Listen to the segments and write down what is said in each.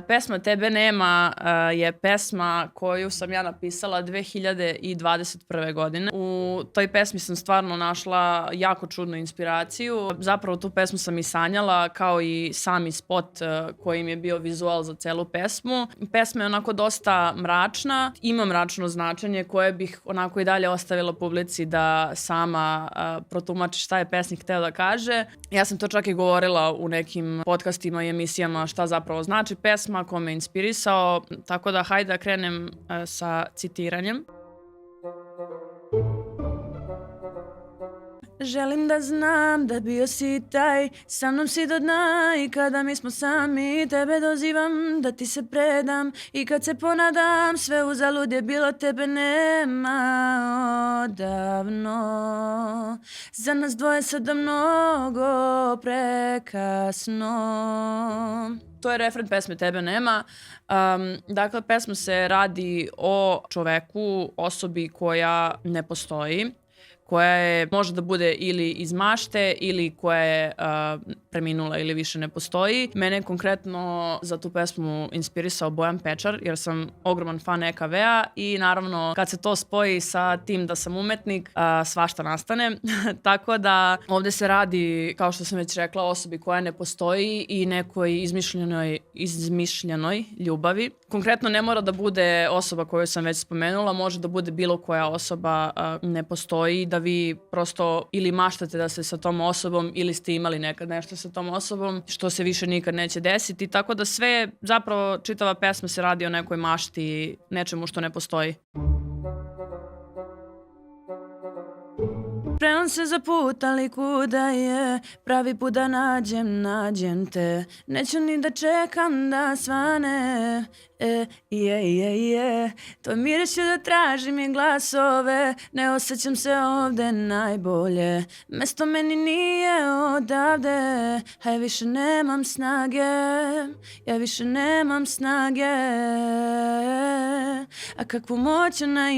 Pesma Tebe nema je pesma koju sam ja napisala 2021. godine. U toj pesmi sam stvarno našla jako čudnu inspiraciju. Zapravo tu pesmu sam i sanjala, kao i sami spot koji mi je bio vizual za celu pesmu. Pesma je onako dosta mračna, ima mračno značenje koje bih onako i dalje ostavila publici da sama protumači šta je pesnik hteo da kaže. Ja sam to čak i govorila u nekim podcastima i emisijama šta zapravo znači pesma, ko me inspirisao, tako da hajde da krenem sa citiranjem. Želim da znam da bio si taj, sa mnom si do dna i kada mi smo sami, tebe dozivam da ti se predam i kad se ponadam, sve uzalud je bilo, tebe nema odavno. Za nas dvoje sada mnogo prekasno. To je refren pesme Tebe nema. Dakle, pesma se radi o čoveku, osobi koja ne postoji, koja je, može da bude ili iz mašte ili koja je preminula ili više ne postoji. Mene je konkretno za tu pesmu inspirisao Bojan Pečar, jer sam ogroman fan EKV-a i naravno kad se to spoji sa tim da sam umetnik, svašta nastane. Tako da ovde se radi, kao što sam već rekla, o osobi koja ne postoji i nekoj izmišljenoj ljubavi. Konkretno ne mora da bude osoba koju sam već spomenula, može da bude bilo koja osoba ne postoji, da vi prosto ili maštate da ste sa tom osobom ili ste imali nekad nešto sa tom osobom, što se više nikad neće desiti. Tako da sve, zapravo čitava pesma se radi o nekoj mašti, nečemu što ne postoji. Spremam se za put, ali kuda je pravi put da nađem te. Neću ni da čekam da svane. To miris ću da tražim i glasove, ne osjećam se ovde najbolje. Mesto meni nije odavde, a ja više nemam snage. A kakvu moć ona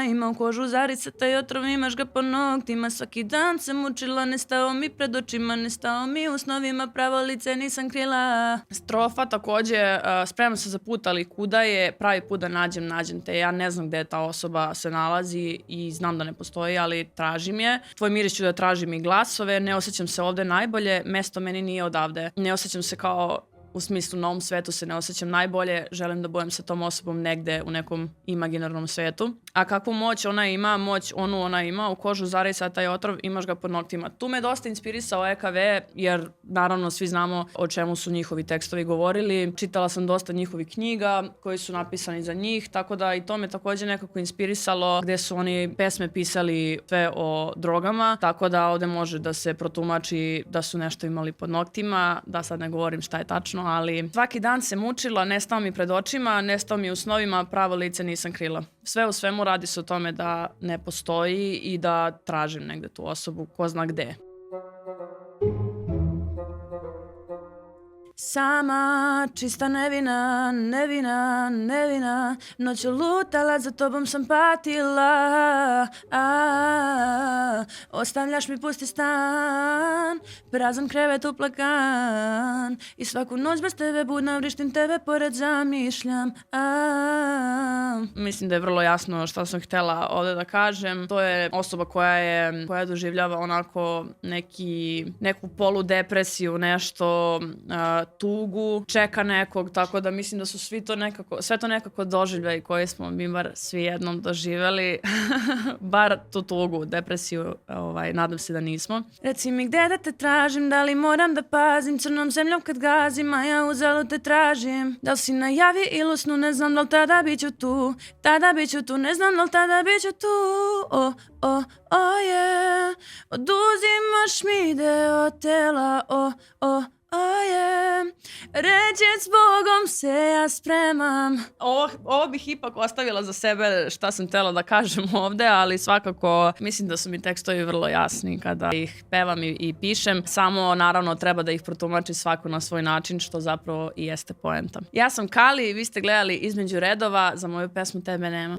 ima u kožu zarica, taj otrov imaš ga po noktima. Svaki dan sam učila, ne stao mi pred očima, ne stao mi u snovima, pravo lice nisam krila. Strofa takođe, spremam se za put, ali kuda je pravi put da nađem te. Ja ne znam gde ta osoba se nalazi i znam da ne postoji, ali tražim je. Tvoj miris ću da tražim i glasove, ne osjećam se ovde najbolje, mesto meni nije odavde. Ne osjećam se kao, u smislu na ovom svetu se ne osjećam najbolje, želim da budem sa tom osobom negde u nekom imaginarnom svetu. A kakvu moć ona ima, ona ima, u kožu zarica taj otrov, imaš ga pod noktima. Tu me dosta inspirisao EKV, jer naravno svi znamo o čemu su njihovi tekstovi govorili. Čitala sam dosta njihovih knjiga koji su napisani za njih, tako da i to me takođe nekako inspirisalo, gde su oni pesme pisali sve o drogama, tako da ovde može da se protumači da su nešto imali pod noktima, da sad ne govorim šta je tačno, ali svaki dan se mučila, nestao mi pred očima, nestao mi u snovima, pravo lice nisam krila. Sve u svemu radi se o tome da ne postoji i da tražim negde tu osobu, ko zna gde. Sama, čista nevina, noću lutala, za tobom sam patila. Ostavljaš mi pusti stan, prazan krevet uplakan, i svaku noć bez tebe budna vrištim, tebe pored zamišljam. Mislim da je vrlo jasno šta sam htela ovde da kažem. To je osoba koja doživljava onako neku poludepresiju, nešto, tugu, čeka nekog, tako da mislim da su sve to nekako doživljaj koji smo mi bar svi jednom doživjeli, bar tu tugu, depresiju, nadam se da nismo. Reci mi gde da te tražim, da li moram da pazim, crnom zemljom kad gazim, a ja uzalud te tražim. Da li si na javi ili u snu, ne znam da li tada bit ću tu, ne znam da li tada bit ću tu. Oduzimaš mi deo tela, ređe s Bogom se ja spremam. Ovo bih ipak ostavila za sebe šta sam htela da kažem ovde, ali svakako mislim da su mi tekstovi vrlo jasni kada ih pevam i pišem. Samo naravno treba da ih protumači svako na svoj način, što zapravo i jeste poenta. Ja sam Kali i vi ste gledali Između redova za moju pesmu Tebe nema.